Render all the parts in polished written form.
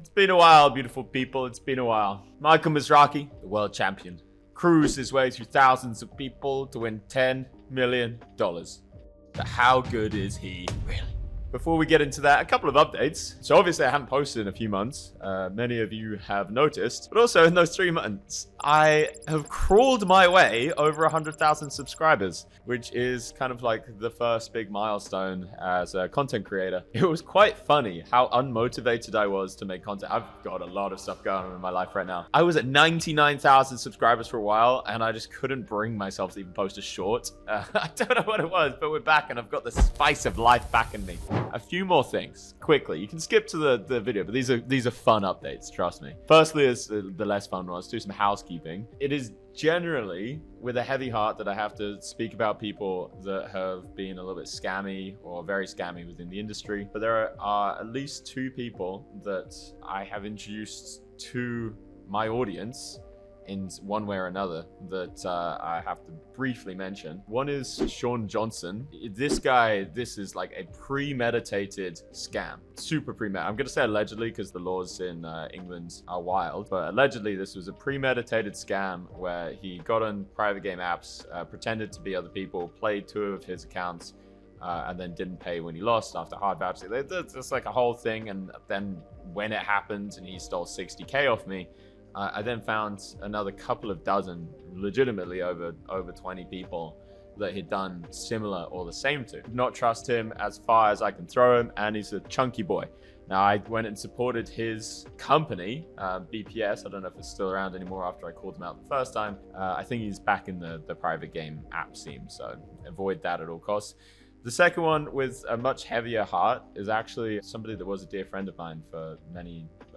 It's been a while, beautiful people. It's been a while. Michael Mizrachi, the world champion, cruised his way through thousands of people to win $10 million. But how good is he really? Before we get into that, a couple of updates. So obviously I haven't posted in a few months. Many of you have noticed. But also in those 3 months, I have crawled my way over 100,000 subscribers, which is kind of like the first big milestone as a content creator. It was quite funny how unmotivated I was to make content. I've got a lot of stuff going on in my life right now. I was at 99,000 subscribers for a while, and I just couldn't bring myself to even post a short. I don't know what it was, but we're back, and I've got the spice of life back in me. A few more things quickly. You can skip to the video, but these are fun updates, trust me. Firstly is the less fun ones. Do some housekeeping. It is generally with a heavy heart that I have to speak about people that have been a little bit scammy or very scammy within the industry. But there are at least 2 people that I have introduced to my audience in one way or another that I have to briefly mention. One is Sean Johnson. This guy, this is like a premeditated scam. Super premeditated. I'm going to say allegedly because the laws in England are wild, but allegedly this was a premeditated scam where he got on private game apps, pretended to be other people, played 2 of his accounts, and then didn't pay when he lost after hard vouching. It's like a whole thing, and then when it happened and he stole 60K off me, I then found another couple of dozen, legitimately over 20 people that he'd done similar or the same to. Not trust him as far as I can throw him, and he's a chunky boy. Now, I went and supported his company, BPS. I don't know if it's still around anymore after I called him out the first time. I think he's back in the private game app scene, so avoid that at all costs. The second one with a much heavier heart is actually somebody that was a dear friend of mine for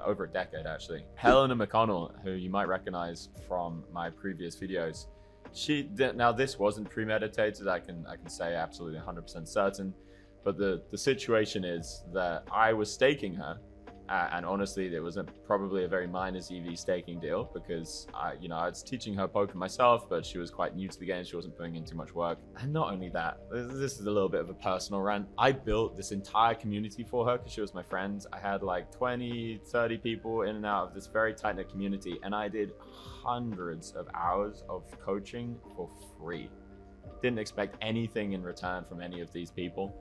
over a decade actually. Helena McConnell, who you might recognize from my previous videos. Now this wasn't premeditated, I can say absolutely 100% certain, but the situation is that I was staking her, and honestly it was probably a very minor EV staking deal because I was teaching her poker myself, but she was quite new to the game. She wasn't putting in too much work. And not only that, this is a little bit of a personal rant. I built this entire community for her because she was my friend. I had like 20, 30 people in and out of this very tight-knit community, and I did hundreds of hours of coaching for free. Didn't expect anything in return from any of these people.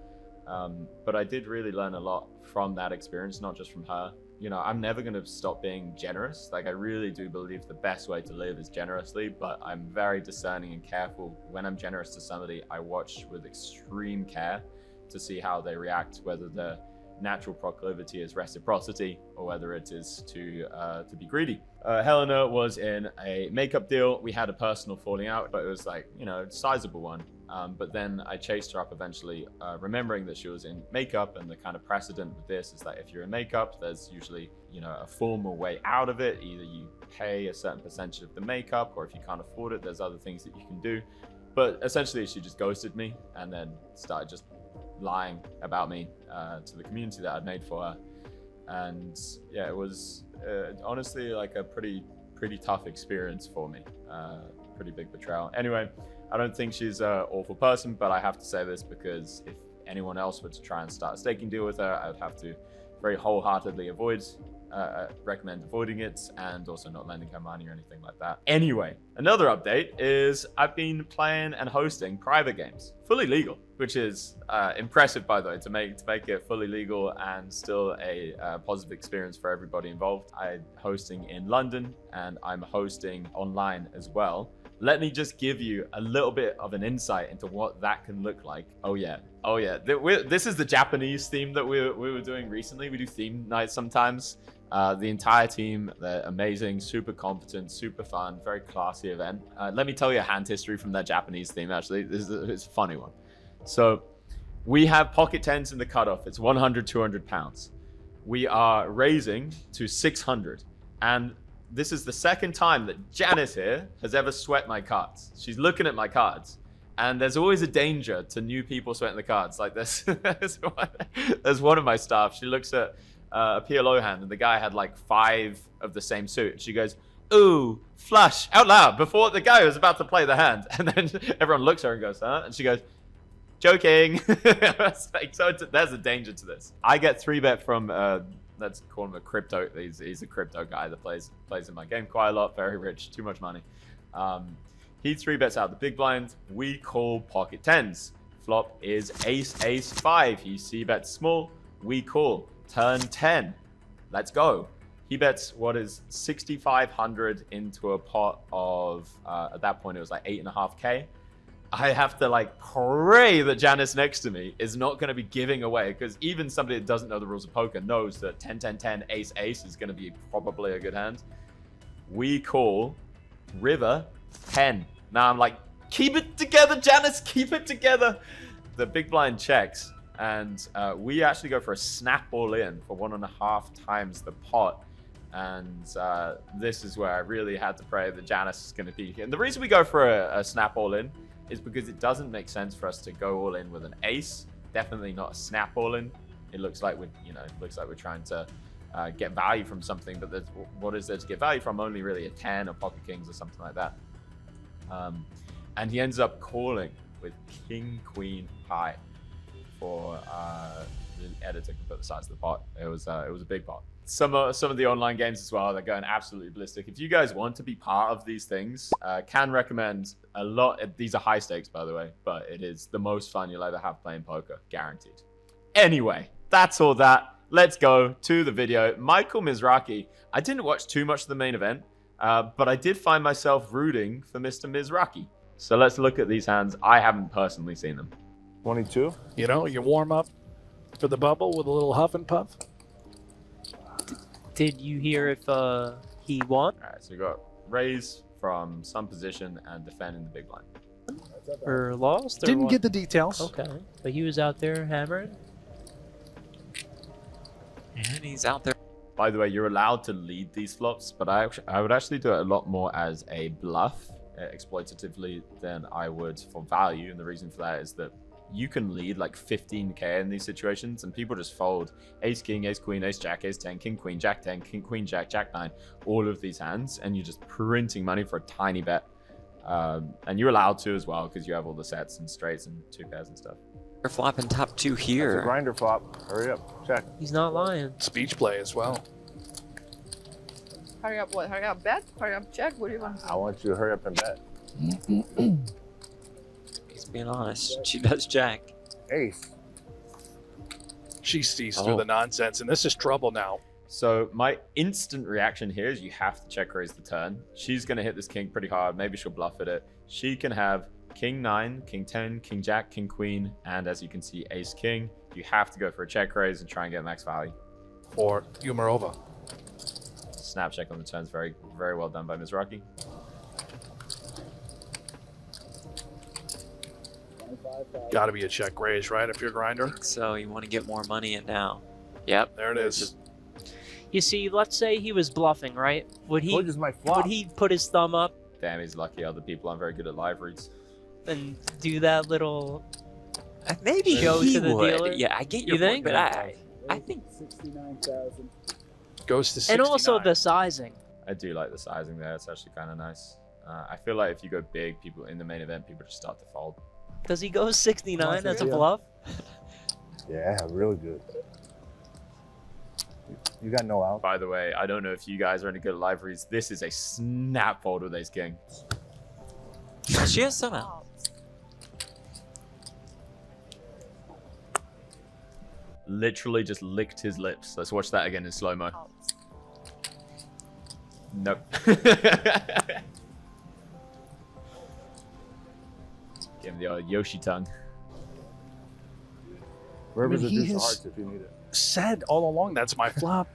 But I did really learn a lot from that experience, not just from her. I'm never going to stop being generous. Like, I really do believe the best way to live is generously, but I'm very discerning and careful. When I'm generous to somebody, I watch with extreme care to see how they react, whether the natural proclivity is reciprocity or whether it is to be greedy. Helena was in a makeup deal. We had a personal falling out, but it was like, a sizable one. But then I chased her up eventually, remembering that she was in makeup, and the kind of precedent with this is that if you're in makeup, there's usually, a formal way out of it. Either you pay a certain percentage of the makeup, or if you can't afford it, there's other things that you can do. But essentially she just ghosted me and then started just lying about me to the community that I'd made for her. And yeah, it was honestly like a pretty tough experience for me. Pretty big betrayal. Anyway, I don't think she's an awful person, but I have to say this because if anyone else were to try and start a staking deal with her, I would have to very wholeheartedly recommend avoiding it, and also not lending her money or anything like that. Anyway, another update is I've been playing and hosting private games, fully legal, which is impressive, by the way, to make it fully legal and still a positive experience for everybody involved. I'm hosting in London, and I'm hosting online as well. Let me just give you a little bit of an insight into what that can look like. Oh yeah. This is the Japanese theme that we were doing recently. We do theme nights sometimes. The entire team, they're amazing, super competent, super fun, very classy event. Let me tell you a hand history from that Japanese theme, actually. It's a funny one. So we have pocket tens in the cutoff. It's 100, 200 pounds. We are raising to 600. And this is the second time that Janice here has ever sweat my cards. She's looking at my cards. And there's always a danger to new people sweating the cards. Like this, there's one of my staff. She looks at a PLO hand, and the guy had like 5 of the same suit. And she goes, "Ooh, flush," out loud before the guy was about to play the hand. And then everyone looks at her and goes, "Huh?" And she goes, "Joking." So there's a danger to this. I get 3-bet from let's call him a crypto. He's a crypto guy that plays in my game quite a lot. Very rich, too much money. He 3-bets out the big blind. We call pocket tens. Flop is ace, ace, 5. He c-bets small. We call. Turn 10. Let's go. He bets what is 6,500 into a pot of, at that point it was like 8.5k. I have to like pray that Janice next to me is not going to be giving away, because even somebody that doesn't know the rules of poker knows that 10, 10, 10, ace, ace is going to be probably a good hand. We call river 10. Now I'm like, keep it together, Janice, keep it together. The big blind checks, and we actually go for a snap all in for 1.5 times the pot. And this is where I really had to pray that Janice is going to be. And the reason we go for a snap all in is because it doesn't make sense for us to go all in with an ace. Definitely not a snap all in. It looks like we're trying to get value from something, but what is there to get value from? Only really a 10 or pocket kings or something like that. And he ends up calling with king, queen, high for the editor can put the size of the pot. It was a big pot. Some of the online games as well, they're going absolutely ballistic. If you guys want to be part of these things, can recommend a lot. These are high stakes, by the way, but it is the most fun you'll ever have playing poker, guaranteed. Anyway, that's all that. Let's go to the video. Michael Mizrachi. I didn't watch too much of the main event, but I did find myself rooting for Mr. Mizrachi. So let's look at these hands. I haven't personally seen them. 22. You know, you warm up for the bubble with a little huff and puff. Did you hear if he won? All right, so we got raise from some position and defend in the big blind. Or lost? Or Didn't what? get the details. Okay, but he was out there hammering. And he's out there. By the way, you're allowed to lead these flops, but I would actually do it a lot more as a bluff, exploitatively, than I would for value. And the reason for that is that you can lead like 15k in these situations, and people just fold ace, king, ace, queen, ace, jack, ace, 10, king, queen, jack, 10, king, queen, jack, jack, 9, all of these hands, and you're just printing money for a tiny bet. And you're allowed to as well, because you have all the sets and straights and 2 pairs and stuff. They're flopping top 2 That's a here. grinder flop. Hurry up. Check. He's not lying. Speech play as well. Hurry up, what? Hurry up, bet? Hurry up, check? What do you want to do? I want you to hurry up and bet. He's being honest. She does jack. Ace. She sees through the nonsense, and this is trouble now. So my instant reaction here is you have to check raise the turn. She's going to hit this king pretty hard. Maybe she'll bluff at it. She can have king 9, king 10, king jack, king queen, and as you can see, ace king. You have to go for a check raise and try and get max value. Or Umarova. Snap check on the turns. Very, very well done by Mizrachi. Got to be a check raise, right? If you're a grinder. So you want to get more money in now. Yep. There it is. You see, let's say he was bluffing, right? Would he? Told you it's my flop. Would he put his thumb up Damn, he's lucky other people aren't very good at live reads. and do that little? Maybe Go he to the would. dealer? Yeah, I get You your point, think? but I think 69,000. Goes to 69. And also the sizing. I do like the sizing there. It's actually kind of nice. I feel like if you go big, people in the main event, people just start to fold. Does he go 69 as a bluff? Yeah, really good. You got no out. By the way, I don't know if you guys are any good at live reads. This is a snap fold with ace king. she has some out. Literally just licked his lips. Let's watch that again in slow-mo. Nope. Give him the old Yoshi tongue. River's I mean, a he deuce of has- hearts if you need it. Said all along that's my flop.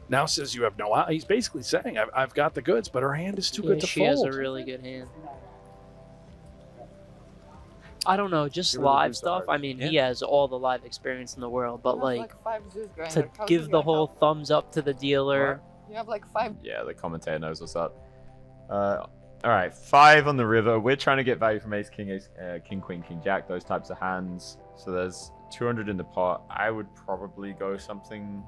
Now says you have no out. He's basically saying I've got the goods, but her hand is too Yeah, good to she fold. has a really good hand. I don't know, just Give her the live deuce of stuff. I hearts. mean, he has all the live experience in the world, but You have like 5 Zeus grinder. to How's give this the gonna whole help? thumbs up to the dealer. You have like 5. Yeah, the commentator knows what's up. All right, 5 on the river. We're trying to get value from ace, king, king, queen, king, jack, those types of hands. So there's 200 in the pot. I would probably go something.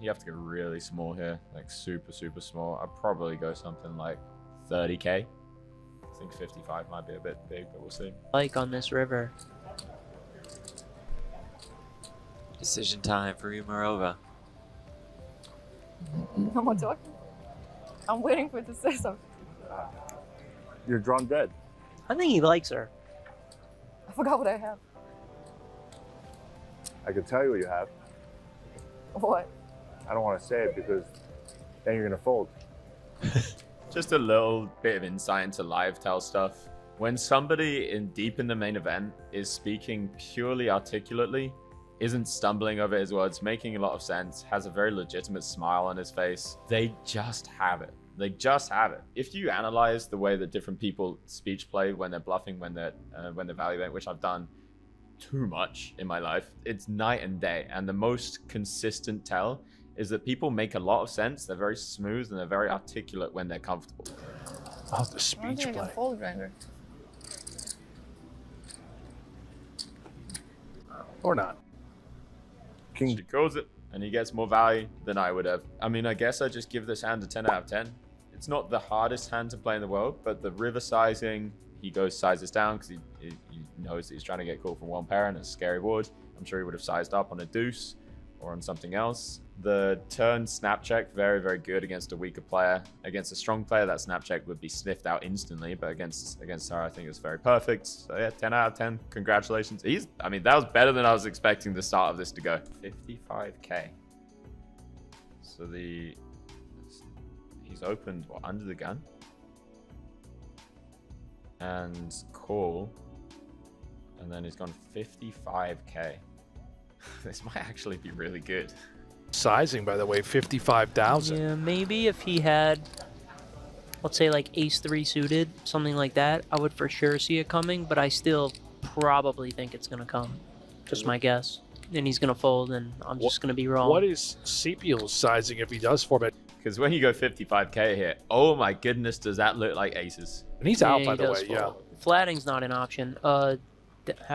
You have to go really small here, like super, super small. I'd probably go something like 30k. I think 55 might be a bit big, but we'll see. Like on this river. Decision time for Umarova. No more talking. I'm waiting for it to say something. You're drawn dead. I think he likes her. I forgot what I have. I can tell you what you have. What? I don't want to say it because then you're gonna fold. Just a little bit of insight into live tell stuff. When somebody deep in the main event is speaking purely articulately, isn't stumbling over his words, making a lot of sense, has a very legitimate smile on his face, they just have it. They just have it. If you analyze the way that different people speech play when they're bluffing, when they're evaluating, which I've done too much in my life, it's night and day. And the most consistent tell is that people make a lot of sense. They're very smooth and they're very articulate when they're comfortable. Oh, the I don't speech think I play. can fold grinder. Or not. She calls it, and he gets more value than I would have. I mean, I guess I just give this hand a 10 out of 10. It's not the hardest hand to play in the world, but the river sizing, he goes sizes down because he knows that he's trying to get called from one pair and it's a scary board. I'm sure he would have sized up on a deuce or on something else. The turn snap check, very, very good against a weaker player. Against a strong player, that snap check would be sniffed out instantly, but against her, I think it's very perfect. So yeah, 10 out of 10. Congratulations. I mean, that was better than I was expecting the start of this to go. 55k. So he's opened, what, under the gun? And call. And then he's gone 55k. This might actually be really good. Sizing, by the way, 55,000. Yeah, maybe if he had, let's say like ace-3 suited, something like that, I would for sure see it coming, but I still probably think it's going to come. Just my guess. And he's going to fold, and I'm just going to be wrong. What is CPL's sizing if he does format? Because when you go 55k here, oh my goodness, does that look like aces? And he's out, Yeah, by he the does way, yeah. fold. Flatting's not an option. How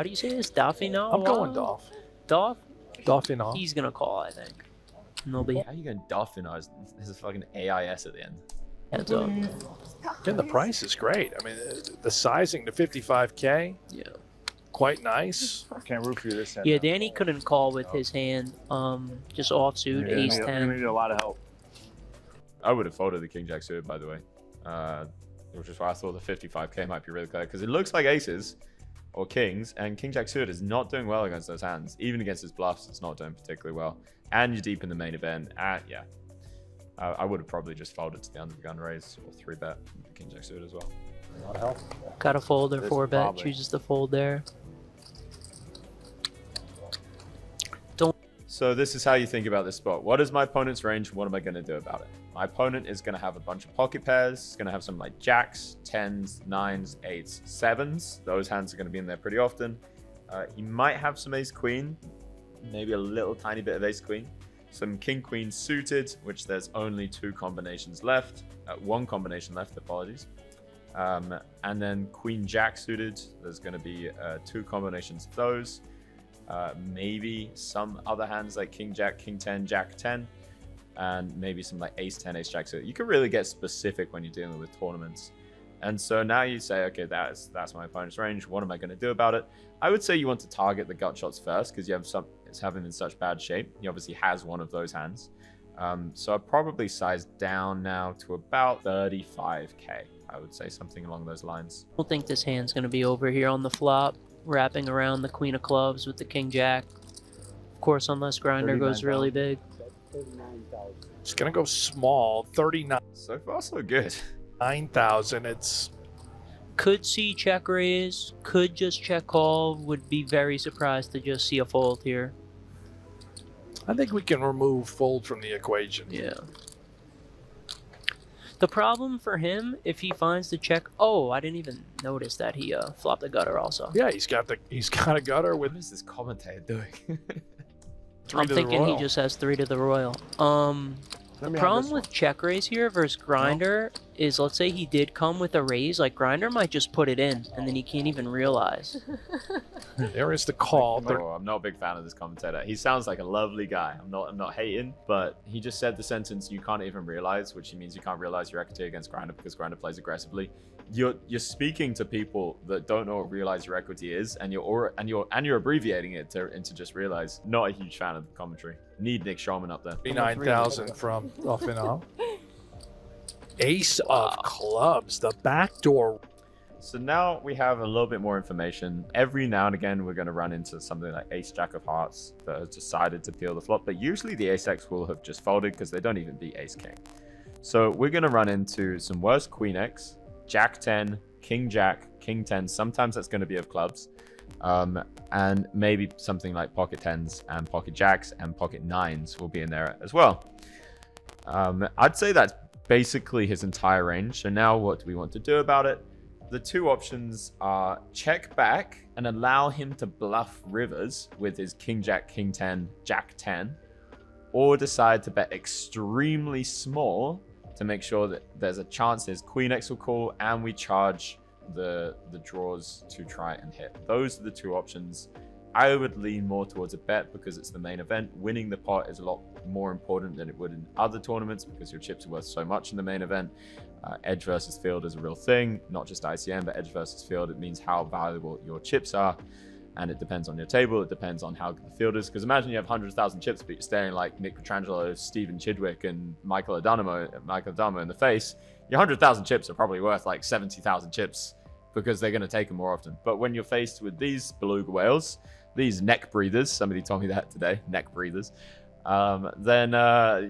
do you say this? Daffino? I'm going Dolph. Doff? Dolphin He's going to call, I think. And they'll be How are you going dolphin? There's a fucking AIS at the end. heads up. Again, the price is great. I mean, the sizing to 55k, Yeah. quite nice. Can't root for you this hand. Yeah, now. Danny couldn't call with his hand. Just offsuit, You're gonna ace need- You're 10. gonna need a lot of help. I would have folded the king jack suited, by the way. Which is why I thought the 55k might be really clear. Because it looks like aces or kings, and king jack suited is not doing well against those hands. Even against his bluffs, it's not doing particularly well. And you're deep in the main event. Yeah. I would have probably just folded to the under the gun raise or 3-bet the king jack suited as well. A lot of help. Got a fold or This 4-bet. probably- Chooses to fold there. So this is how you think about this spot. What is my opponent's range? What am I going to do about it? My opponent is going to have a bunch of pocket pairs. He's going to have some like jacks, 10s, 9s, 8s, 7s. Those hands are going to be in there pretty often. He might have some ace queen, maybe a little tiny bit of ace queen. Some king queen suited, which there's only 2 combinations left. 1 combination left, apologies. And then queen jack suited. There's going to be 2 combinations of those. Maybe some other hands like king jack, king 10, jack 10, and maybe some like ace 10, ace jack. So you can really get specific when you're dealing with tournaments. And so now you say, okay, that's my opponent's range. What am I going to do about it? I would say you want to target the gut shots first because you have it's having in such bad shape. He obviously has one of those hands. So I'd probably size down now to about 35k. I would say something along those lines. I don't think this hand's going to be over here on the flop, wrapping around the queen of clubs with the king jack. Of course, unless grinder goes really big. It's going to go small, 39,000. So far, so good. It's Could see check raise, could just check call, would be very surprised to just see a fold here. I think we can remove fold from the equation. Yeah. The problem for him, if he finds the check, oh, I didn't even notice that he flopped the gutter also. Yeah, he's got a gutter with What is this commentator doing? 3 I'm to the thinking he royal. just has 3 to the royal. The Let me have problem this with check raise here versus grinder is, let's say he did come with a raise, like Grinder might just put it in, and then he can't even realize. There is the call. Oh, I'm not a big fan of this commentator. He sounds like a lovely guy. I'm not hating, but he just said the sentence "you can't even realize," which means you can't realize your equity against Grinder because Grinder plays aggressively. You're speaking to people that don't know what realize your equity is, and you're abbreviating it into just realize. Not a huge fan of the commentary. Need Nick Shulman up there. 39,000 from off and on. Ace of clubs, the back door. So now we have a little bit more information. Every now and again, we're going to run into something like Ace Jack of Hearts that has decided to peel the flop, but usually the Ace X will have just folded because they don't even beat Ace King. So we're going to run into some worse Queen X, Jack 10, King Jack, King 10. Sometimes that's going to be of clubs. And maybe something like pocket 10s and pocket jacks and pocket 9s will be in there as well. I'd say that's basically his entire range. So now what do we want to do about it? The two options are check back and allow him to bluff rivers with his King Jack, King 10, Jack 10, or decide to bet extremely small to make sure that there's a chance his Queen X will call and we charge the draws to try and hit. Those are the two options. I would lean more towards a bet because it's the main event. Winning the pot is a lot more important than it would in other tournaments because your chips are worth so much in the main event. Edge versus field is a real thing, not just ICM, but edge versus field. It means how valuable your chips are, and it depends on your table. It depends on how good the field is. Because imagine you have 100,000 chips, but you're staring like Nick Petrangelo, Stephen Chidwick, and Michael Adamo in the face. Your 100,000 chips are probably worth like 70,000 chips because they're going to take them more often. But when you're faced with these beluga whales, these neck breathers, somebody told me that today, neck breathers, then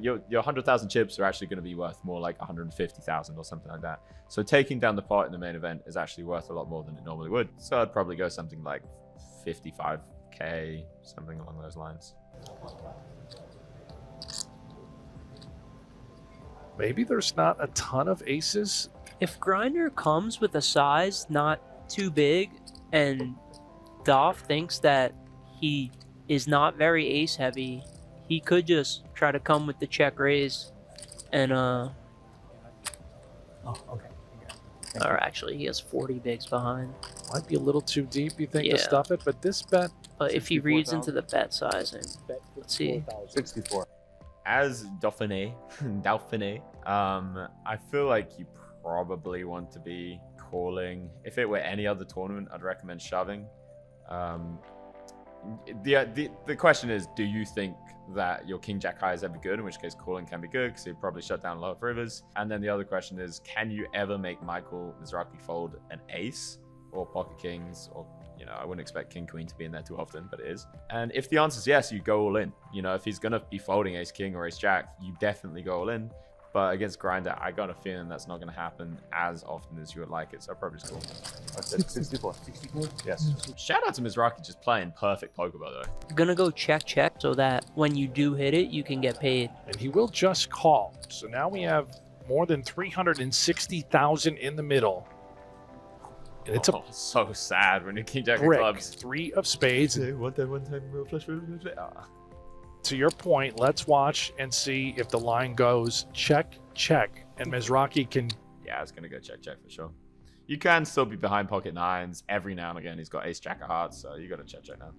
your 100,000 chips are actually going to be worth more like 150,000 or something like that. So taking down the pot in the main event is actually worth a lot more than it normally would. So I'd probably go something like 55k, something along those lines. Maybe there's not a ton of aces. If Grinder comes with a size not too big and Doff thinks that he is not very ace heavy, he could just try to come with the check raise and Oh, okay. or actually he has 40 bigs behind. Might be a little too deep, you think, Yeah. to stuff it, but this bet, But if he reads into the bet sizing, let's see. 64. As Dauphiné, I feel like you probably want to be calling. If it were any other tournament, I'd recommend shoving. The question is, do you think that your King Jack high is ever good? In which case, calling can be good because he'd probably shut down a lot of rivers. And then the other question is, can you ever make Michael Mizrachi fold an ace or pocket kings? Or, you know, I wouldn't expect King Queen to be in there too often, but it is. And if the answer is yes, you go all in. You know, if he's going to be folding ace king or ace jack, you definitely go all in. But against Grinder, I got a feeling that's not going to happen as often as you would like it. So probably just call. That's it, 64. 64? Yes. Shout out to Mizrachi just playing perfect poker, by the way. You're gonna go check so that when you do hit it, you can get paid. and he will just call. So now we have more than 360,000 in the middle. And it's a So sad when you King Jack of brick. clubs. 3 of spades. One time, real flush. To your point, let's watch and see if the line goes check, and Mizrachi can. Yeah, it's gonna go check for sure. You can still be behind pocket nines every now and again. He's got ace jack of hearts, so you got to check now.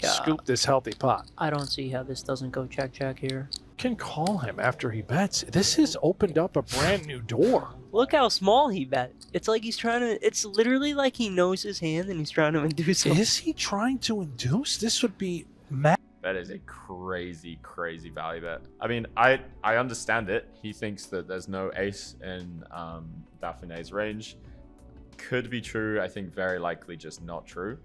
Yeah. Scoop this healthy pot. I don't see how this doesn't go check here. Can call him after he bets. This has opened up a brand new door. Look how small he bet. It's like he's trying to. It's literally like he knows his hand and he's trying to induce him. Is he trying to induce? This would be mad. That is a crazy value bet. I mean, I understand it. He thinks that there's no ace in Dauphiné's range. Could be true. I think very likely just not true.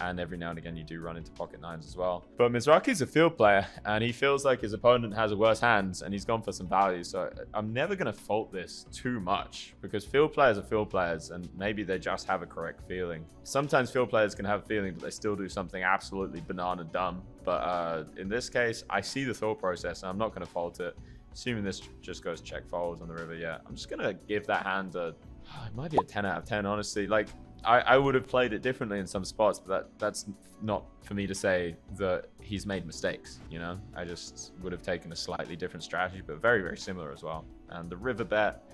And every now and again you do run into pocket nines as well. But Mizrachi's a field player and he feels like his opponent has a worse hand and he's gone for some value. So I'm never going to fault this too much because field players are field players and maybe they just have a correct feeling. Sometimes field players can have a feeling but they still do something absolutely banana dumb. But in this case, I see the thought process and I'm not going to fault it. Assuming this just goes check folds on the river, yeah. I'm just going to give that hand a... it might be a 10 out of 10, honestly. Like, I would have played it differently in some spots, but that's not for me to say that he's made mistakes, you know? I just would have taken a slightly different strategy, but very, very similar as well. And the river bet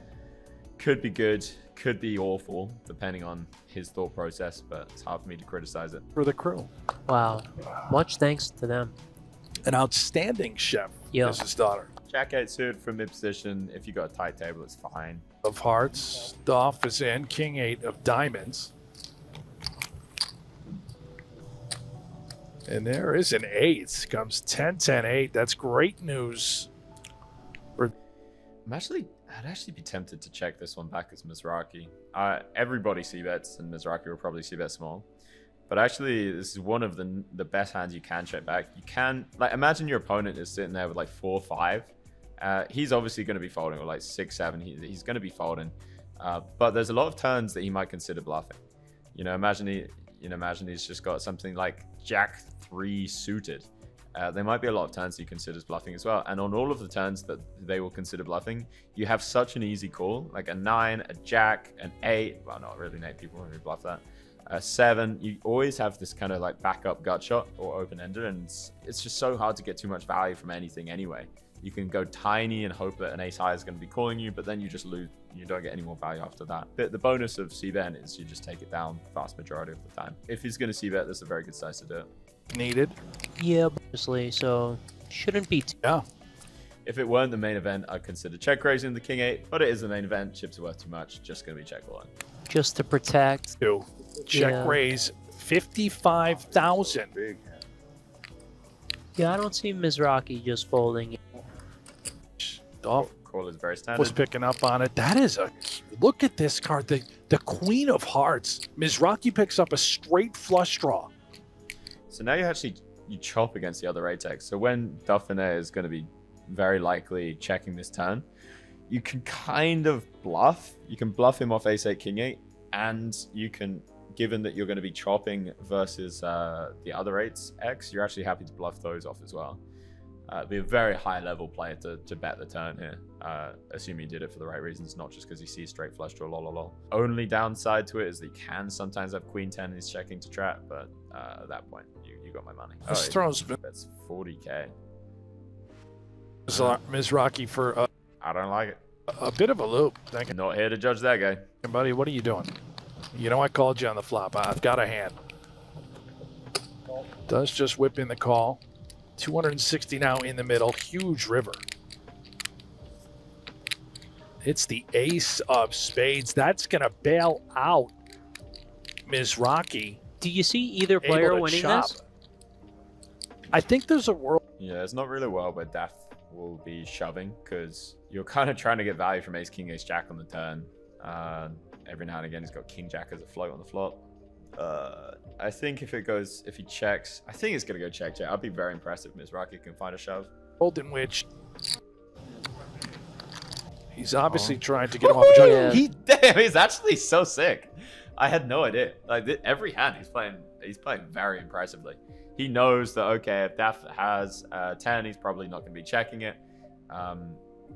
could be good, could be awful, depending on his thought process, but it's hard for me to criticize it. For the crew. Wow. Much thanks to them. An outstanding chef Yeah. is his daughter. Jack 8 suited from mid position. If you got a tight table, it's fine. Of hearts, the off is in. King 8 of diamonds. And there is an 8. Comes 10, 10, 8. That's great news. I'd actually be tempted to check this one back as Mizrachi. Everybody c-bets, and Mizrachi will probably c-bet small. But actually, this is one of the best hands you can check back. You can, like, imagine your opponent is sitting there with like 4, 5. He's obviously going to be folding, or like 6, 7. He's going to be folding. But there's a lot of turns that he might consider bluffing. You know, imagine he's just got something like Jack 3 suited. There might be a lot of turns he considers bluffing as well. And on all of the turns that they will consider bluffing, you have such an easy call, like a 9, a Jack, an 8. Well, not really an 8. People won't really bluff that. 7. You always have this kind of like backup gut shot or open-ender, and it's just so hard to get too much value from anything anyway. You can go tiny and hope that an ace high is going to be calling you, but then you just lose. You don't get any more value after that. But the bonus of c-bet is you just take it down vast majority of the time. If he's going to c-bet, that's a very good size to do it. Needed. Yeah, obviously, so shouldn't be Yeah. If it weren't the main event, I'd consider check raising the king 8, but it is the main event. Chips are worth too much. Just going to be check calling. just to protect. 2. Check Yeah. raise 55,000. Big hand. Yeah, I don't see Mizrachi just folding. Off Call is very was standard. picking up on it. That is a look at this card. The Queen of Hearts. Mizrachi picks up a straight flush draw. So now you chop against the other 8x. So when Dauphiné is going to be very likely checking this turn, you can kind of bluff. You can bluff him off ace 8, king 8, and you can, given that you're going to be chopping versus the other 8x, you're actually happy to bluff those off as well. Be a very high level player to bet the turn here, assuming he did it for the right reasons, not just because he sees straight flush draw, lol. Only downside to it is that he can sometimes have queen 10 and he's checking to trap, but at that point, you got my money. This throws That's 40k. Mizrachi for I don't like it. a bit of a loop. Thank you, Not here to judge that guy. buddy. What are you doing? You know I called you on the flop. I've got a hand. Does just whip in the call. 260 now in the middle. Huge river. It's the ace of spades. That's going to bail out Mizrachi. Do you see either Able player to winning chop. this? I think there's a world. Yeah, it's not really a world where Daft will be shoving, because you're kind of trying to get value from ace, king, ace, jack on the turn. Every now and again, he's got king, jack as a float on the flop. I think if he checks, I think it's going to go check. I'd be very impressed if Mizrachi can find a shove. world in which he's obviously trying to get him off a Yeah. Damn, he's actually so sick. I had no idea. Like every hand he's playing very impressively. He knows that, okay, if Daft has 10, he's probably not going to be checking it.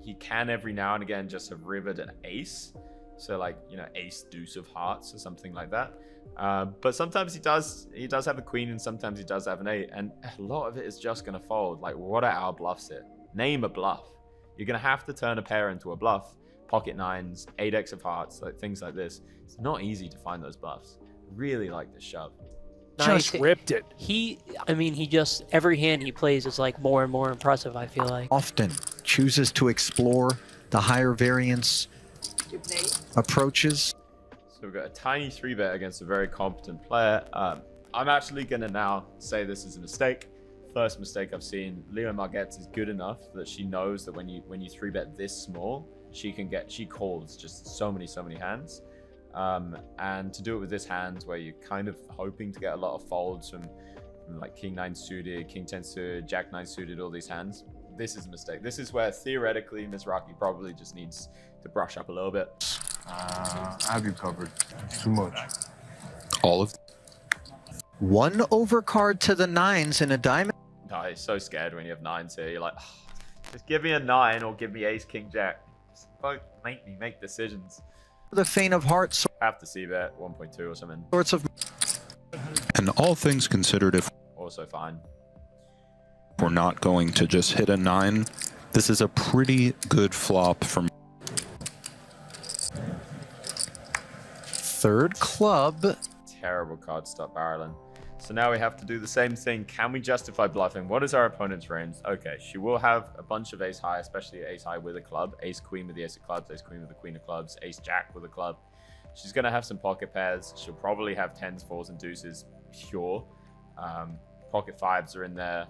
He can every now and again just have rivered an ace. So like, you know, ace deuce of hearts or something like that. But sometimes he does have a queen, and sometimes he does have an 8, and a lot of it is just going to fold. Like, what are our bluffs here? Name a bluff. You're going to have to turn a pair into a bluff. Pocket 9s, 8x of hearts, like things like this. It's not easy to find those bluffs. Really like the shove. just ripped it. He just, every hand he plays is like more and more impressive, I feel like. Often chooses to explore the higher variance approaches. So we've got a tiny 3-bet against a very competent player. I'm actually going to now say this is a mistake. First mistake I've seen. Leo Marget is good enough that she knows that when you 3-bet this small, she calls just so many hands. And to do it with this hand where you're kind of hoping to get a lot of folds from like king 9 suited, king 10 suited, jack 9 suited, all these hands, this is a mistake. This is where theoretically Mizrachi probably just needs to brush up a little bit. I have you covered. It's too much. All of 1 overcard to the 9s in a diamond. No, he's so scared when you have 9s here. You're like, oh, just give me a 9 or give me ace, king, jack. Just both make me make decisions. the faint of heart Have to see that 1.2 or something. sorts of. And all things considered, if Also fine. we're not going to just hit a 9, this is a pretty good flop from. Third club. Terrible card to stop barreling. So now we have to do the same thing. Can we justify bluffing? What is our opponent's range? Okay, she will have a bunch of ace high, especially ace high with a club, ace queen with the ace of clubs, ace queen with the queen of clubs, ace jack with a club. She's going to have some pocket pairs. She'll probably have 10s, 4s, and deuces pure. Pocket 5s are in there.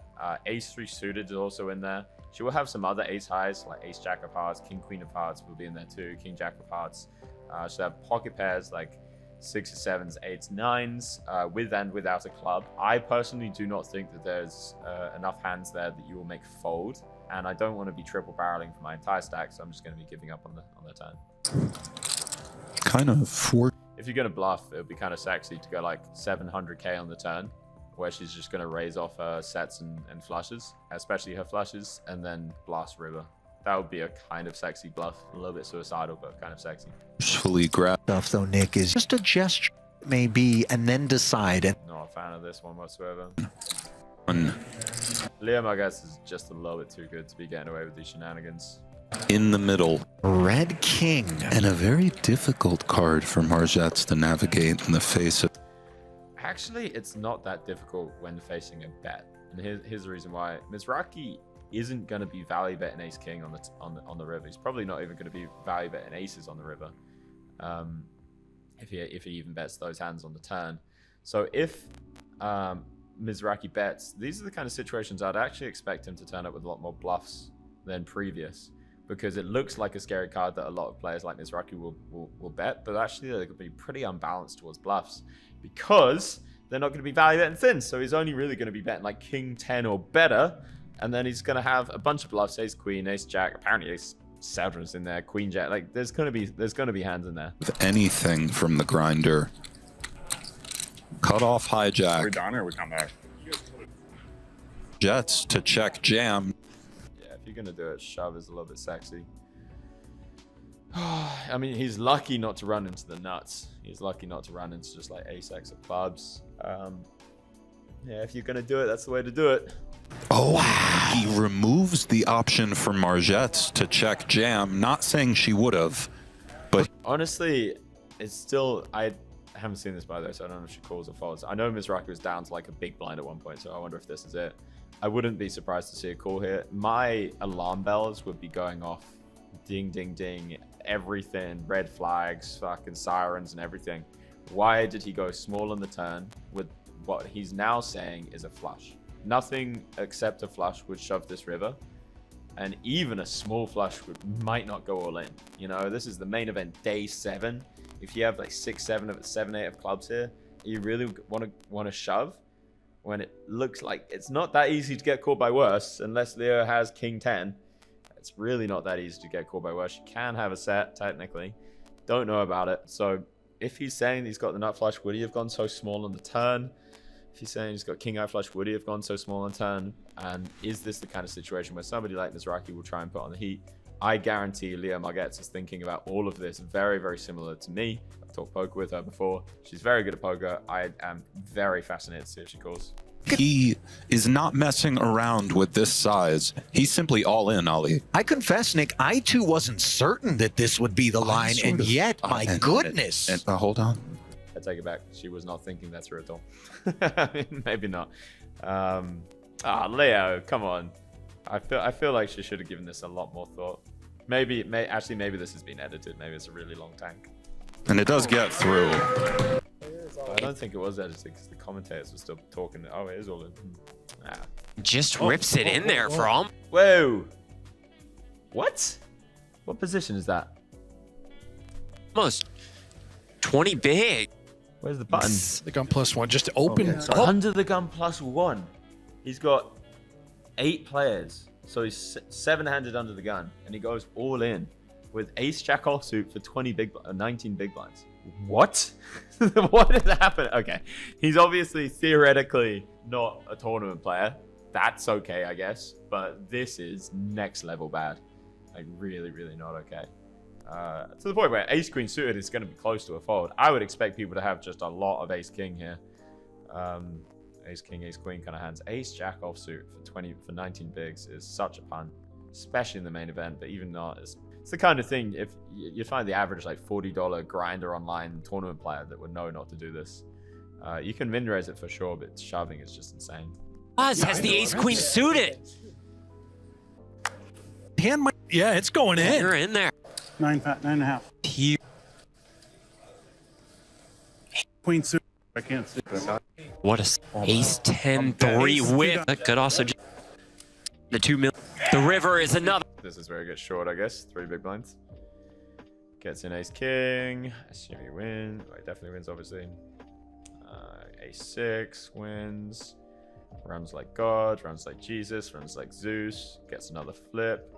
Ace 3 suited is also in there. She will have some other ace highs, like ace jack of hearts, king queen of hearts will be in there too, king jack of hearts. She'll have pocket pairs like 6s, 7s, 8s, 9s, with and without a club. I personally do not think that there's enough hands there that you will make fold, and I don't want to be triple barreling for my entire stack, so I'm just going to be giving up on the turn. Kind of for. If you're going to bluff, it would be kind of sexy to go like 700k on the turn, where she's just going to raise off her sets and flushes, especially her flushes, and then blast river. That would be a kind of sexy bluff. A little bit suicidal, but kind of sexy. Forcefully grab. Stuff though, Nick, is just a gesture, maybe, and then decide. And Not a fan of this one whatsoever. One Liam, I guess, is just a little bit too good to be getting away with these shenanigans. in the middle. Red King. And a very difficult card for Marget to navigate in the face of. Actually, it's not that difficult when facing a bet. And here's the reason why. Mizrachi isn't going to be value betting ace king on the river. He's probably not even going to be value betting aces on the river, if he even bets those hands on the turn. So if Mizrachi bets, these are the kind of situations I'd actually expect him to turn up with a lot more bluffs than previous, because it looks like a scary card that a lot of players like Mizrachi will bet, but actually they're going to be pretty unbalanced towards bluffs because they're not going to be value betting thin. So he's only really going to be betting like king 10 or better. And then he's going to have a bunch of bluffs, ace queen, ace jack, apparently ace 7's in there, queen jack. Like there's going to be hands in there. With anything from the grinder. Cut off hijack. We're done or we come back? Jets to check jam. Yeah, if you're going to do it, shove is a little bit sexy. I mean, he's lucky not to run into the nuts. He's lucky not to run into just like ace x of clubs. Yeah, if you're going to do it, that's the way to do it. Oh, wow. He removes the option for Marget to check jam. Not saying she would have, but Honestly, it's still, I haven't seen this by the way, so I don't know if she calls or folds. I know Mizrachi was down to like a big blind at one point, so I wonder if this is it. I wouldn't be surprised to see a call here. My alarm bells would be going off. Ding, ding, ding. Everything. Red flags, fucking sirens and everything. Why did he go small on the turn with what he's now saying is a flush? Nothing except a flush would shove this river. And even a small flush might not go all in. You know, this is the main event, day 7. If you have like 6, 7 of 7, 8 of clubs here, you really want to shove when it looks like it's not that easy to get called by worse unless Leo has king 10. It's really not that easy to get called by worse. You can have a set technically. Don't know about it. So if he's saying he's got the nut flush, would he have gone so small on the turn? If he's saying he's got king eye flush, would he have gone so small on turn? And is this the kind of situation where somebody like Mizrachi will try and put on the heat? I guarantee Leo Marget is thinking about all of this very, very similar to me. I've talked poker with her before. She's very good at poker. I am very fascinated to see if she calls. he is not messing around with this size. He's simply all in, Ali. I confess, Nick, I too wasn't certain that this would be the line, sort and of- yet, my goodness. Hold on. I take it back. She was not thinking that through at all. I mean, maybe not. Leo, come on. I feel like she should have given this a lot more thought. Maybe this has been edited. Maybe it's a really long tank. And it does get through. I don't think it was edited because the commentators were still talking. Oh, it is all in. Ah. Just rips it in there for all. Whoa. What? What position is that? Almost 20 big. Where's the button? The gun +1 just to open. Okay, so under the gun +1. He's got 8 players. So he's 7-handed under the gun. And he goes all in with ace jack offsuit for 19 big blinds. What? What did happen? Okay. He's obviously theoretically not a tournament player. That's okay, I guess. But this is next level bad. Like really, really not okay. To the point where ace queen suited is going to be close to a fold. I would expect people to have just a lot of ace king here. Ace king, ace queen kind of hands. Ace jack offsuit for 19 bigs is such a pun, especially in the main event. But even not, it's the kind of thing if you find the average like $40 grinder online tournament player that would know not to do this. You can min raise it for sure, but shoving is just insane. Oz has the ace queen suited. Hand might, yeah, it's going in. You're in there. 9.5. Queen suit. I can't see. What a ace 10-3 whip. That could also just the 2 million. The river is another. This is where it gets short, I guess. 3 big blinds. Gets in ace king. Assume he wins. Oh, he definitely wins, obviously. Ace 6 wins. Runs like God. Runs like Jesus. Runs like Zeus. Gets another flip.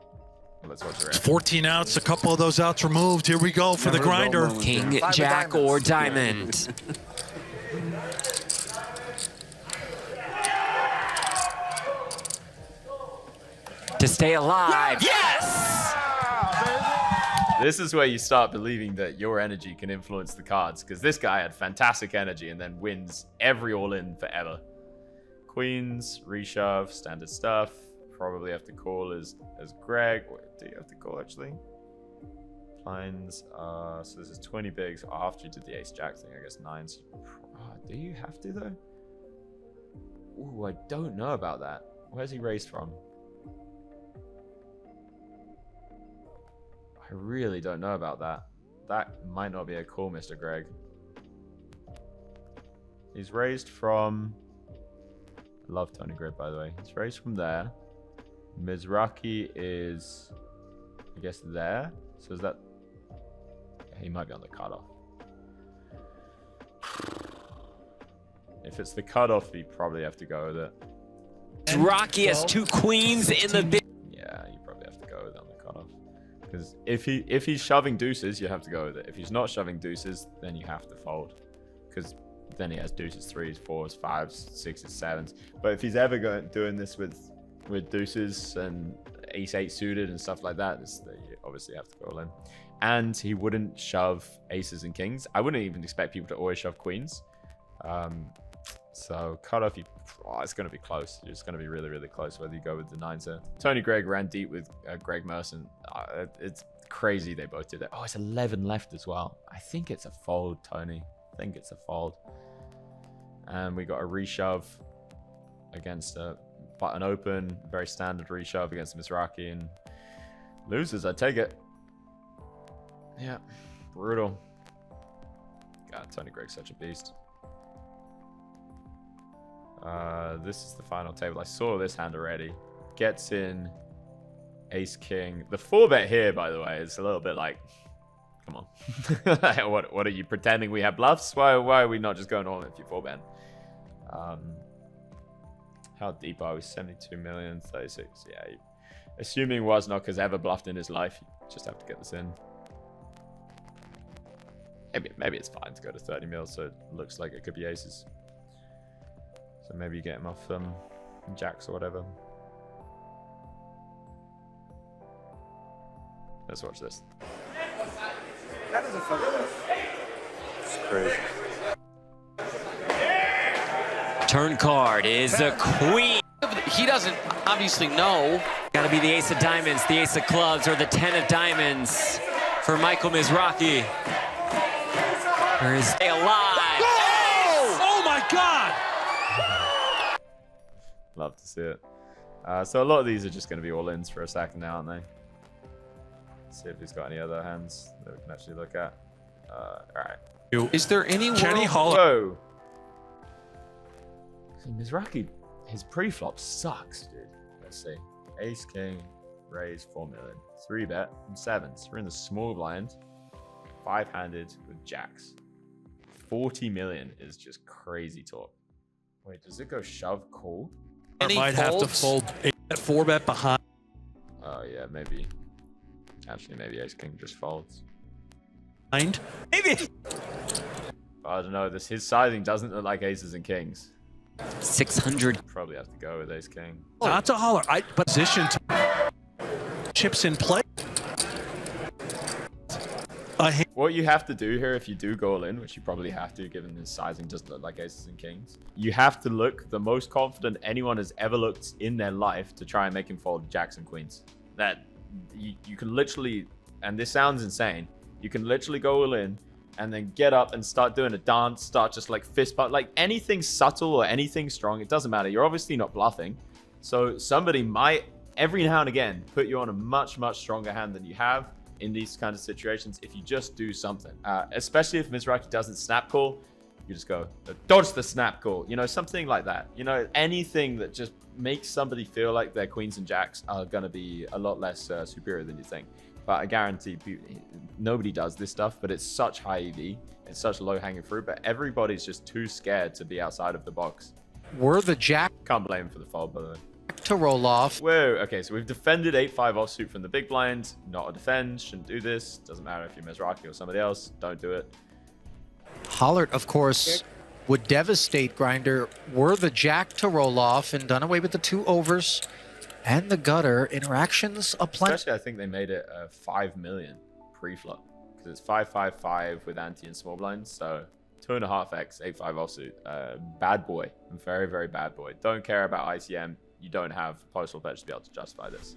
Let's watch the rest. 14 outs, a couple of those outs removed. Here we go for the grinder. King, jack, or diamond. To stay alive. Yes! This is where you start believing that your energy can influence the cards, because this guy had fantastic energy and then wins every all-in forever. Queens, reshove, standard stuff. Probably have to call as Greg. Wait, do you have to call actually? Blinds. So this is 20 bigs after you did the ace jack thing. I guess 9s. Do you have to though? Ooh, I don't know about that. Where's he raised from? I really don't know about that. That might not be a call, Mr. Greg. He's raised from. I love Tony Grid, by the way. He's raised from there. Mizrachi is, I guess, there. So is that... He might be on the cutoff. If it's the cutoff, you probably have to go with it. Mizrachi has 2 queens in the big. Yeah, you probably have to go with it on the cutoff. Because if he's shoving deuces, you have to go with it. If he's not shoving deuces, then you have to fold. Because then he has deuces, 3s, 4s, 5s, 6s, 7s. But if he's ever doing this with deuces and ace 8 suited and stuff like that, you obviously have to go all in. And he wouldn't shove aces and kings. I wouldn't even expect people to always shove queens. So cutoff, it's going to be close. It's going to be really, really close whether you go with the 9s here. Tony Gregg ran deep with Greg Merson. It's crazy they both did that. Oh, it's 11 left as well. I think it's a fold, Tony. I think it's a fold. And we got a reshove against button open, very standard reshove against Mizrachi, and loses. I take it. Yeah, brutal. God, Tony Gregg's such a beast. This is the final table. I saw this hand already. Gets in ace king. The 4-bet here, by the way, is a little bit like, come on. what are you pretending we have bluffs? Why are we not just going all in if you 4-bet? How deep are we? 72 million, 36. Yeah, assuming Wozniak has ever bluffed in his life, you just have to get this in. Maybe it's fine to go to 30 mil, so it looks like it could be aces. So maybe you get him off jacks or whatever. Let's watch this. That is a fun It's crazy. Turn card is a queen. He doesn't obviously know. Got to be the ace of diamonds, the ace of clubs, or the 10 of diamonds for Michael Mizrachi. Or is he alive? Oh! Oh my God! Love to see it. So a lot of these are just going to be all-ins for a second now, aren't they? Let's see if he's got any other hands that we can actually look at. All right. Is there any Kenny Hall? Whoa! Mizrachi, his pre-flop sucks, dude. Let's see. Ace, king, raise, 4 million. 3-bet, and 7s. We're in the small blind. 5-handed with jacks. 40 million is just crazy talk. Wait, does it go shove call? Any might have to fold a 4-bet behind. Oh, yeah, maybe. Actually, maybe ace king just folds. Maybe. I don't know. His sizing doesn't look like aces and kings. 600. Probably have to go with ace king. Not to holler. Position chips in play. What you have to do here, if you do go all in, which you probably have to, given his sizing doesn't look like aces and kings, you have to look the most confident anyone has ever looked in their life to try and make him fold jacks and queens. That you can literally, and this sounds insane, you can literally go all in and then get up and start doing a dance, start just like fist bump, like anything subtle or anything strong, it doesn't matter. You're obviously not bluffing. So somebody might, every now and again, put you on a much, much stronger hand than you have in these kind of situations if you just do something. Especially if Mizrachi doesn't snap call, you just go, dodge the snap call. You know, something like that. You know, anything that just makes somebody feel like their queens and jacks are going to be a lot less superior than you think. But I guarantee nobody does this stuff, but it's such high EV. It's such low hanging fruit, but everybody's just too scared to be outside of the box. Were the jack Can't blame him for the fold, by the way. to roll off? Whoa, okay, so we've defended 8-5 offsuit from the big blind. Not a defend, shouldn't do this. Doesn't matter if you're Mizrachi or somebody else, don't do it. Hollert, of course, would devastate Grinder were the jack to roll off and done away with the 2 overs and the gutter. Interactions a plenty. Especially, I think they made it 5 million pre-flop because it's 5-5-5 with ante and small blinds. So 2.5x 8-5 offsuit. Bad boy, very, very bad boy. Don't care about ICM. You don't have post-flop edge to be able to justify this.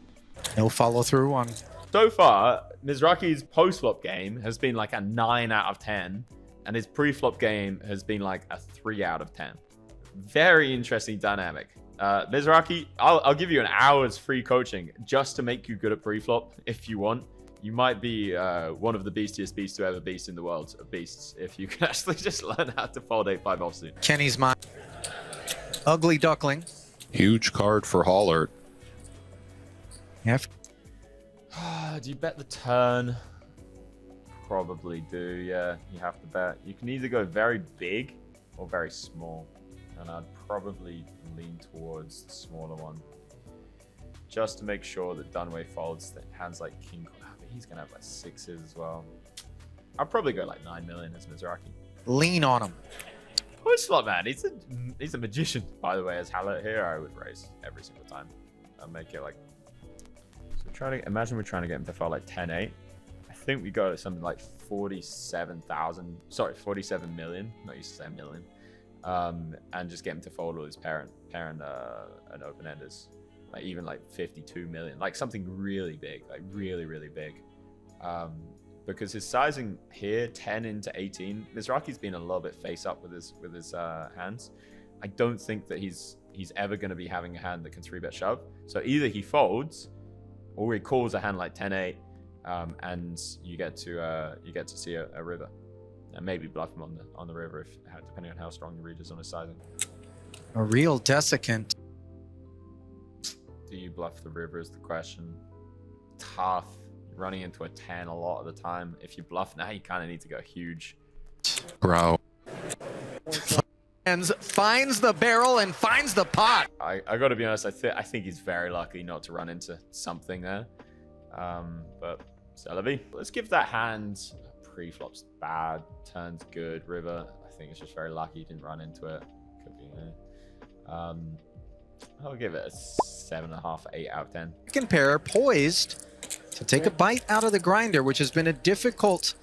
No follow through on. So far, Mizrachi's post-flop game has been like a 9 out of 10. And his pre-flop game has been like a 3 out of 10. Very interesting dynamic. Mizrachi, I'll give you an hour's free coaching just to make you good at pre-flop if you want. You might be one of the beastiest beasts to ever beast in the world of beasts if you can actually just learn how to fold 8-5 offsuit. Kenny's mind. Ugly duckling. Huge card for Hollert. Do you bet the turn? Probably do, yeah. You have to bet. You can either go very big or very small. And I'd probably lean towards the smaller one. Just to make sure that Dunway folds that hands like King. But he's going to have like 6s as well. I'd probably go like 9 million as Mizrachi. Lean on him. Post flop, man. He's a magician, by the way. As Hallett here, I would raise every single time. I'd make it like. So imagine we're trying to get him to fold like 10-8. I think we go to something like 47,000. Sorry, 47 million. Not used to say million. And just get him to fold all his parent and open enders. Like even like 52 million. Like something really big. Like really, really big. Because his sizing here, 10 into 18, Mizrachi's been a little bit face up with his hands. I don't think that he's ever going to be having a hand that can 3-bet shove. So either he folds, or he calls a hand like 10-8, and you get to see a river, and maybe bluff him on the river depending on how strong the read is on his sizing. A real desiccant. Do you bluff the river is the question. Tough. Running into a 10 a lot of the time. If you bluff now, you kind of need to go huge. Bro. Finds the barrel and finds the pot. I got to be honest, I think he's very lucky not to run into something there. But Celebi, let's give that hand. Pre-flop's bad, turns good. River, I think it's just very lucky he didn't run into it. Could be, I'll give it a 7.5, 8 out of 10. Second pair poised to take a bite out of the grinder, which has been a difficult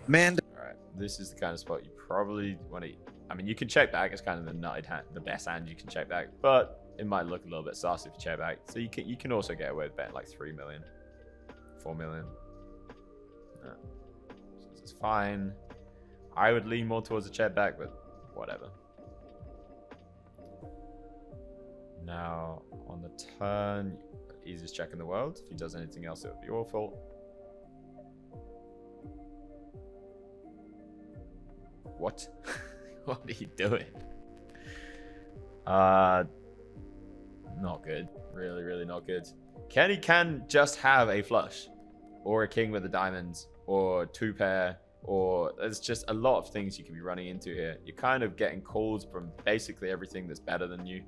man. All right, this is the kind of spot you probably want to. I mean, you can check back. It's kind of the nutted hand, the best hand you can check back, but it might look a little bit sus if you check back. So you can also get away with betting like 3 million, 4 million. No. So this is fine. I would lean more towards a check back, but whatever. Now on the turn, easiest check in the world. If he does anything else, it would be awful. What? What are you doing? Not good. Really, really not good. Kenny can just have a flush, or a king with the diamonds, or 2 pair, or there's just a lot of things you could be running into here. You're kind of getting calls from basically everything that's better than you,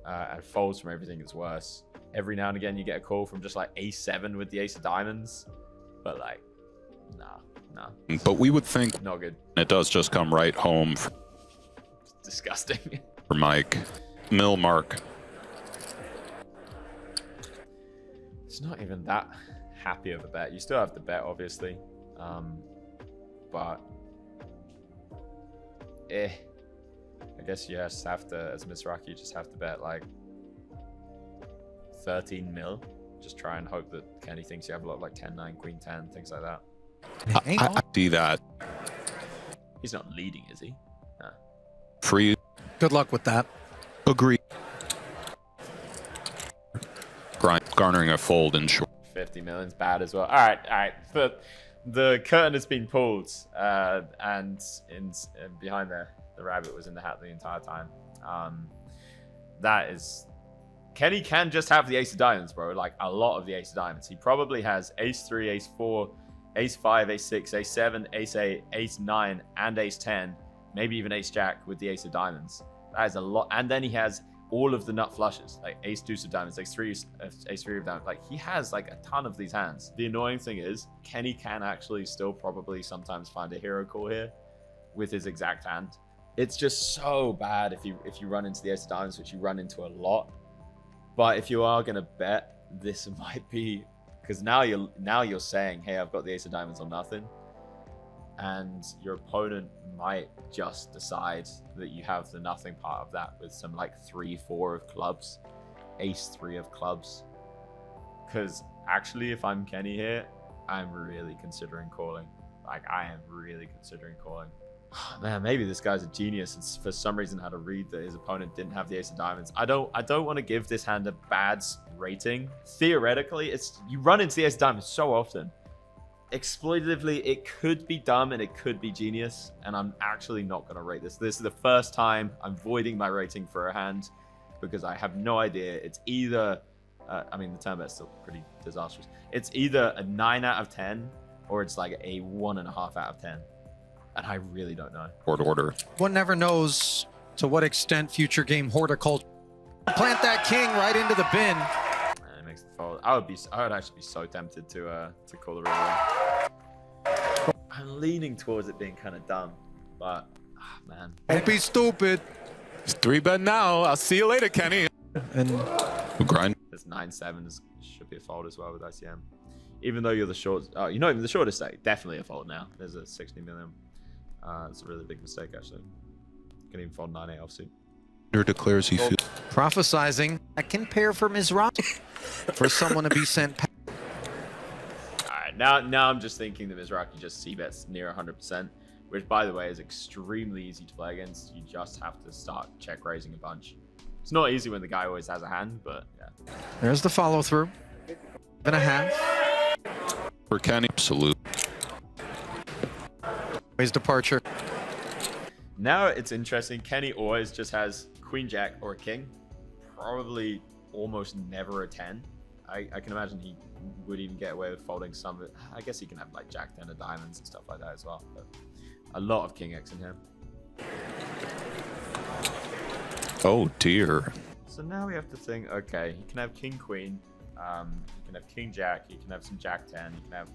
and folds from everything that's worse. Every now and again, you get a call from just like A7 with the ace of diamonds, but like, nah. But we would think Not good. it does just come right home It's disgusting. for Mike. Mark. It's not even that happy of a bet. You still have to bet, obviously. But I guess you just have to, as a Mizrachi, you just have to bet like 13 mil. Just try and hope that Kenny thinks you have a lot of like 10-9, Queen 10, things like that. I see that. He's not leading, is he? Nah. Free. Good luck with that. Agree. Garnering a fold in short. 50 million's bad as well. All right. But the curtain has been pulled, and behind there, the rabbit was in the hat the entire time. That is, Kenny can just have the ace of diamonds, bro. Like a lot of the ace of diamonds. He probably has ace 3, ace 4, ace 5, ace 6, ace 7, ace 8, ace 9, and ace 10. Maybe even ace jack with the ace of diamonds. That is a lot. And then he has all of the nut flushes, like ace deuce of diamonds, ace 3 of diamonds. Like he has like a ton of these hands. The annoying thing is Kenny can actually still probably sometimes find a hero call here with his exact hand. It's just so bad if you run into the ace of diamonds, which you run into a lot. But if you are gonna bet, this might be, because now you're saying, hey, I've got the ace of diamonds or nothing, and your opponent might just decide that you have the nothing part of that with some like 3-4 of clubs, ace 3 of clubs. Because actually, if I'm Kenny here, I'm really considering calling. Like I am really considering calling. Man, maybe this guy's a genius and for some reason had to read that his opponent didn't have the ace of diamonds. I don't want to give this hand a bad rating. Theoretically, you run into the ace of diamonds so often. Exploitatively, it could be dumb and it could be genius, and I'm actually not going to rate this. This is the first time I'm voiding my rating for a hand because I have no idea. It's either, I mean, the turn bet's still pretty disastrous. It's either a 9 out of 10 or it's like a 1.5 out of 10. And I really don't know. Order. One never knows to what extent future game horticulture. Plant that king right into the bin. And it makes the fold. I would actually be so tempted to call the river. I'm leaning towards it being kind of dumb, but man. Don't be stupid. It's 3-bet now. I'll see you later, Kenny. And we'll grind. This 9-7 should be a fold as well with ICM. Even though you're the short, you're not even the shortest stake. Definitely a fold now. There's a 60 million. It's a really big mistake, actually. Can even fold 9-8 offsuit. Declares he feels. Prophesizing that can pair for Mizrachi for someone to be sent. Alright, now I'm just thinking that Mizrachi just c-bets near 100%, which, by the way, is extremely easy to play against. You just have to start check raising a bunch. It's not easy when the guy always has a hand, but yeah. There's the follow through. 7.5. For Kenny, absolute. His departure. Now it's interesting. Kenny always just has queen jack or a king. Probably almost never a 10. I can imagine he would even get away with folding some of it. I guess he can have like jack 10 of diamonds and stuff like that as well. But a lot of king X in him. Oh dear. So now we have to think, okay, he can have king queen. He can have king jack. He can have some jack 10. He can have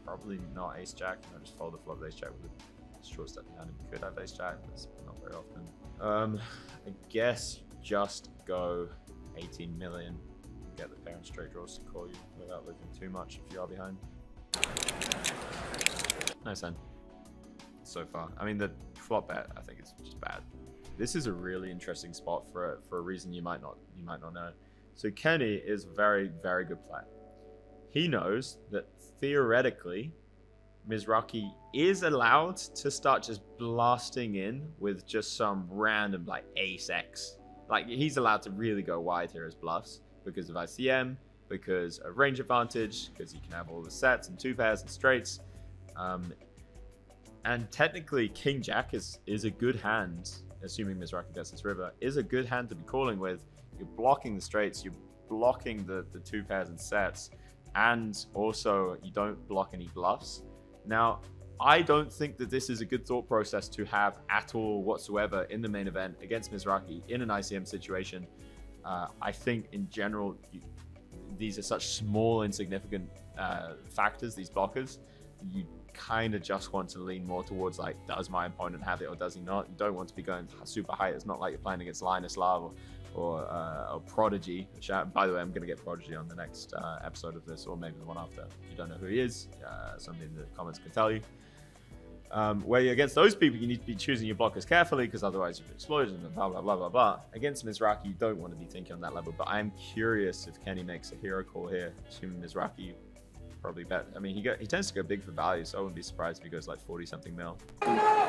probably not ace jack. You know, just fold the flop with ace jack with a short step behind him. He could have ace jack, but it's not very often. I guess just go 18 million. Get the parent straight draws to call you without looking too much if you are behind. Nice hand. So far. I mean, the flop bet, I think it's just bad. This is a really interesting spot for a reason you might not know. So Kenny is very, very good player. He knows that theoretically, Mizrachi is allowed to start just blasting in with just some random like ace X. Like he's allowed to really go wide here as bluffs because of ICM, because of range advantage, because he can have all the sets and 2 pairs and straights. And technically King Jack is a good hand, assuming Mizrachi gets this river, is a good hand to be calling with. You're blocking the straights, you're blocking the 2 pairs and sets, and also you don't block any bluffs. Now, I don't think that this is a good thought process to have at all whatsoever in the main event against Mizrachi in an ICM situation. I think in general, these are such small, insignificant factors, these blockers. You kind of just want to lean more towards like, does my opponent have it or does he not? You don't want to be going super high. It's not like you're playing against Linus Love or a Prodigy. Which by the way, I'm going to get Prodigy on the next episode of this, or maybe the one after. If you don't know who he is, somebody in the comments can tell you. Where you're against those people, you need to be choosing your blockers carefully, because otherwise you've explosion and blah, blah, blah, blah, blah. Against Mizrachi, you don't want to be thinking on that level, but I'm curious if Kenny makes a hero call here, assuming Mizrachi probably bet. I mean, he tends to go big for value, so I wouldn't be surprised if he goes like 40-something mil.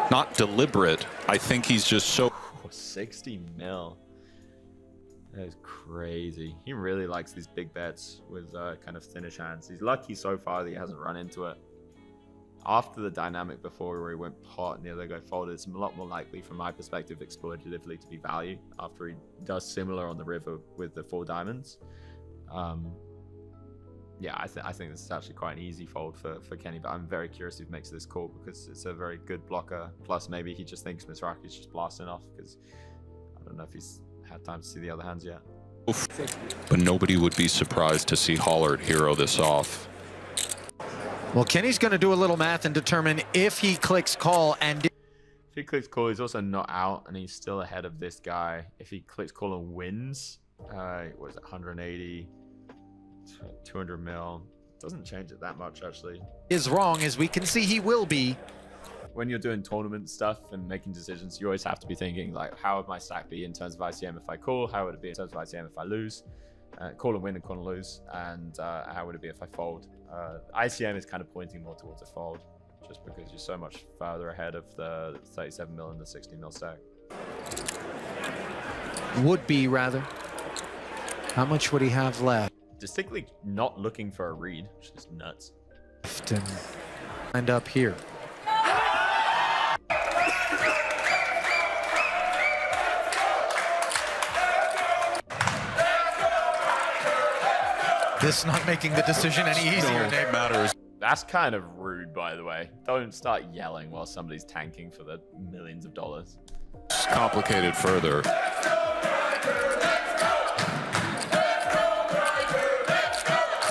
Not deliberate. I think he's just so... 60 mil. That is crazy. He really likes these big bets with kind of thinnish hands. He's lucky so far that he hasn't run into it. After the dynamic before where he went pot and the other guy folded, it's a lot more likely from my perspective exploitatively to be value after he does similar on the river with the 4 diamonds. Yeah, I think this is actually quite an easy fold for Kenny, but I'm very curious if he makes this call because it's a very good blocker. Plus, maybe he just thinks Mizrachi is just blasting off because I don't know if he's had time to see the other hands yet. But nobody would be surprised to see Hollard hero this off. Well, Kenny's going to do a little math and determine if he clicks call and... If he clicks call, he's also not out and he's still ahead of this guy. If he clicks call and wins, what is it, 180... 200 mil. Doesn't change it that much, actually. Is wrong, as we can see he will be. When you're doing tournament stuff and making decisions, you always have to be thinking, like, how would my stack be in terms of ICM if I call? How would it be in terms of ICM if I lose? Call and win and call and lose. And how would it be if I fold? ICM is kind of pointing more towards a fold, just because you're so much further ahead of the 37 mil and the 60 mil stack. Would be, rather. How much would he have left? Distinctly not looking for a read, which is nuts. And up here. This not making the decision any easier. No, matters. That's kind of rude, by the way. Don't start yelling while somebody's tanking for the millions of dollars. It's complicated further.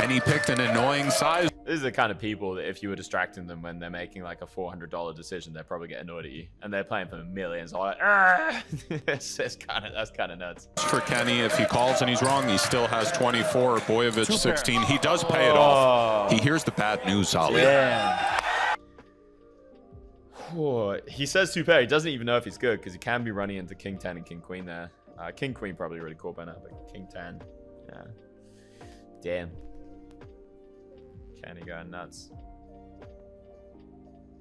And he picked an annoying size. These are the kind of people that if you were distracting them when they're making like a $400 decision, they'd probably get annoyed at you. And they're playing for millions. All like, that's kind of nuts. For Kenny, if he calls and he's wrong, he still has 24. Boyovich 16. He does pay it off. He hears the bad news, Ali. Yeah. He says two pair. He doesn't even know if he's good because he can be running into King 10 and King Queen there. King Queen probably really cool by now, but King 10, yeah. Damn. Kenny going nuts.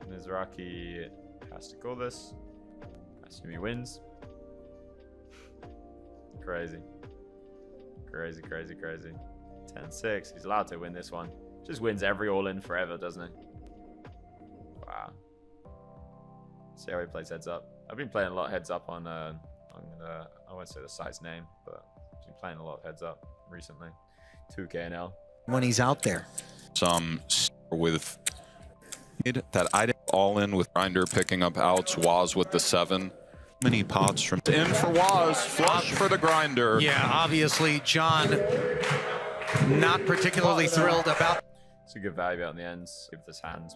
Mizrachi has to call this. I assume he wins. Crazy. Crazy, crazy, crazy. 10-6. He's allowed to win this one. Just wins every all-in forever, doesn't he? Wow. See how he plays heads up. I've been playing a lot of heads up on I won't say the site's name, but I've been playing a lot of heads up recently. 2K now. When he's out there. Some with that I didn't all in with Grinder picking up outs, Waz with the 7. Many pots from in for Waz, flush for the Grinder. Yeah, obviously John not particularly thrilled about. It's a good value out in the ends. Give this hand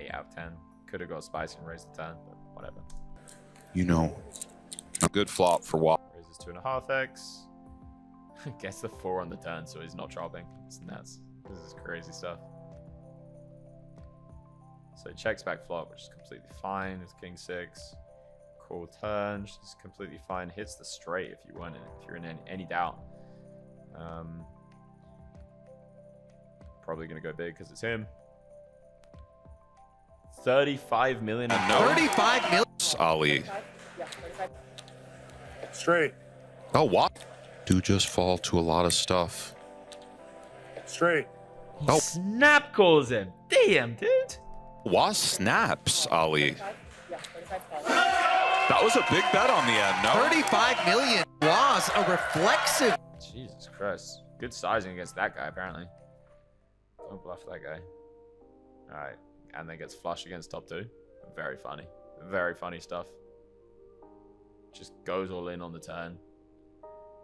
8 out of 10. Could have got spicy and raised the 10, but whatever. You know, a good flop for Waz. Raises 2.5x. Gets the 4 on the turn, so he's not dropping. It's nuts. This is crazy stuff. So he checks back flop, which is completely fine with King 6. Call turn, which is completely fine. Hits the straight if you want it, if you're in any doubt. Probably going to go big because it's him. 35 million. No. 35 million. Ali. Straight. Oh, what? Do just fall to a lot of stuff. Straight. Oh. Snap calls him. Damn, dude. Waz snaps, Ali. That was a big bet on the end, no? 35 million was a reflexive. Jesus Christ. Good sizing against that guy, apparently. Don't bluff that guy. Alright. And then gets flush against top 2. Very funny. Very funny stuff. Just goes all in on the turn.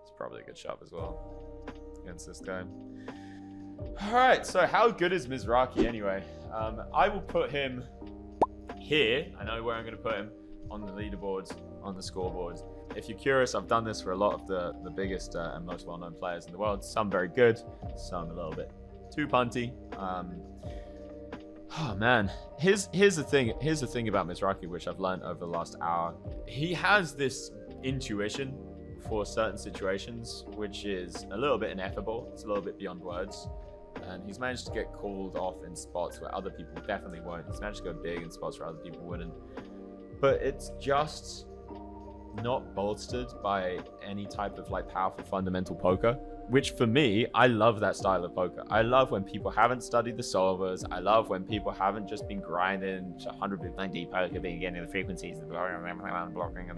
It's probably a good shot as well against this guy. Alright, so how good is Mizrachi anyway? I will put him here. I know where I'm going to put him on the leaderboards, on the scoreboards. if you're curious, I've done this for a lot of the biggest and most well-known players in the world. Some very good, some a little bit too punty. Oh man, here's the thing about Mizrachi, which I've learned over the last hour. He has this intuition for certain situations, which is a little bit ineffable. It's a little bit beyond words. And he's managed to get called off in spots where other people definitely won't. He's managed to go big in spots where other people wouldn't. But it's just not bolstered by any type of like powerful fundamental poker, which for me, I love that style of poker. I love when people haven't studied the solvers. I love when people haven't just been grinding 190 poker, being getting the frequencies and blocking.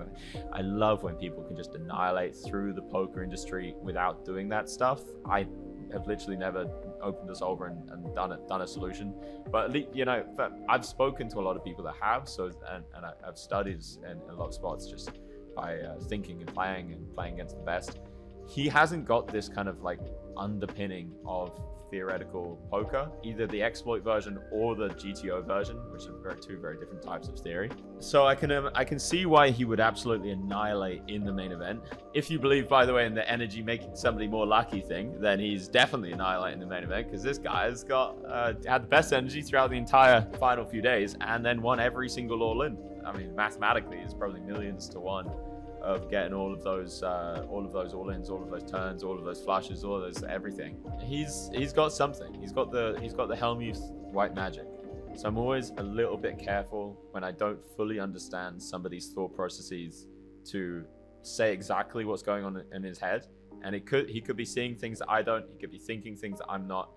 I love when people can just annihilate through the poker industry without doing that stuff. I have literally never opened a solver and done a solution, but you know, I've spoken to a lot of people that have, so and I've studied in a lot of spots just by thinking and playing against the best. He hasn't got this kind of like underpinning of theoretical poker, either the exploit version or the GTO version, which are two very different types of theory. So I can see why he would absolutely annihilate in the main event. If you believe, by the way, in the energy making somebody more lucky thing, then he's definitely annihilating the main event, because this guy has got had the best energy throughout the entire final few days and then won every single all-in. I mean, mathematically, it's probably millions to one of getting all of those all-ins, all of those turns, all of those flushes, all of those everything. He's got something. He's got the Helmuth white magic. So I'm always a little bit careful when I don't fully understand somebody's thought processes to say exactly what's going on in his head. And he could be seeing things that I don't. He could be thinking things that I'm not.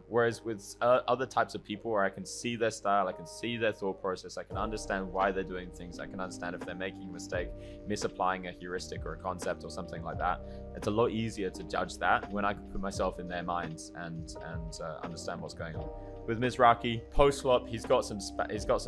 Whereas with other types of people where I can see their style, I can see their thought process, I can understand why they're doing things, I can understand if they're making a mistake, misapplying a heuristic or a concept or something like that. It's a lot easier to judge that when I can put myself in their minds and understand what's going on. With Mizrachi, post-flop, he's got some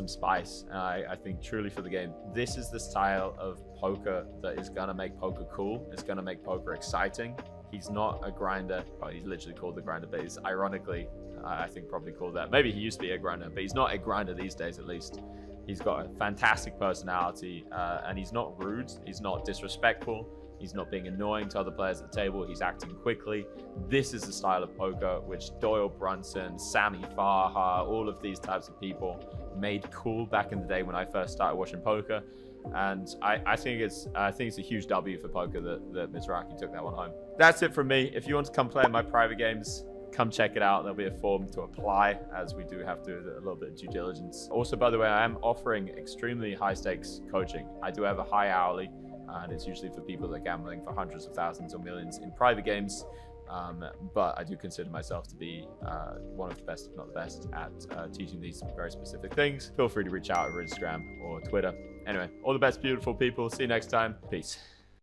spice. I think truly for the game, this is the style of poker that is gonna make poker cool. It's gonna make poker exciting. He's not a grinder. Well, he's literally called the grinder, but he's ironically, I think, probably called that. Maybe he used to be a grinder, but he's not a grinder these days, at least. He's got a fantastic personality, and he's not rude. He's not disrespectful. He's not being annoying to other players at the table. He's acting quickly. This is the style of poker which Doyle Brunson, Sammy Farha, all of these types of people made cool back in the day when I first started watching poker. And I think it's a huge W for poker that Mizrachi took that one home. That's it from me. If you want to come play in my private games, come check it out. There'll be a form to apply, as we do have to do a little bit of due diligence. Also, by the way, I am offering extremely high stakes coaching. I do have a high hourly, and it's usually for people that are gambling for hundreds of thousands or millions in private games. But I do consider myself to be one of the best, if not the best, at teaching these very specific things. Feel free to reach out over Instagram or Twitter. Anyway, all the best, beautiful people. See you next time. Peace.